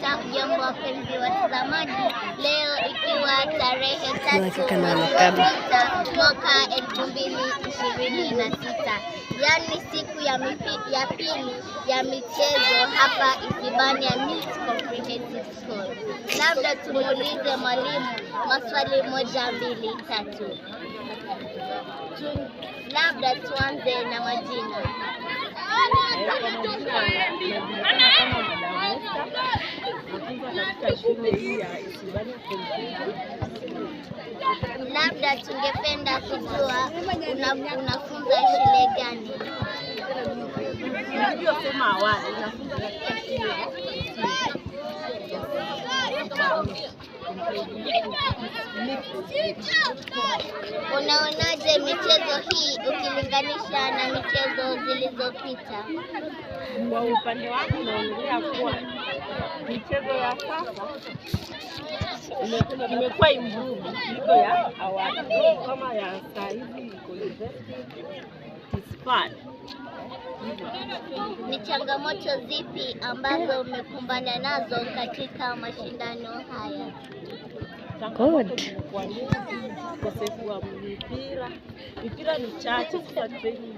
Jambo wapenzi watazamaji, leo ikiwa tarehe 3 mwaka 2026, yaani siku ya pili ya michezo hapa Isibania Mills Comprehensive School. Labda tumuulize mwalimu maswali 1, 2, 3. Labda tuanze na majina. Labda tungependa kujua unafunza shule gani? Nilivyosema awali, unafunza katika shule Unaonaje michezo hii ukilinganisha na michezo zilizopita? Kwa upande wangu naonelea kuwa michezo ya sasa imekuwa improve kuliko ya awali. Kama ya saa hizi iko fun. Ni changamoto zipi ambazo umekumbana nazo katika mashindano haya? Ukosefu wa mipira ni chache, sasa training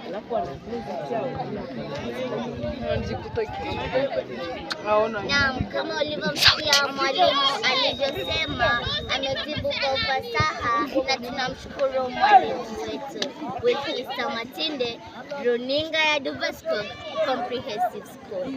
inakuwa Naam, kama ulivyomsikia mwalimu alivyosema, amejibu kwa ufasaha na tunamshukuru mwalimu wetu. Wilkista Matinde, runinga ya Duvasco Comprehensive School.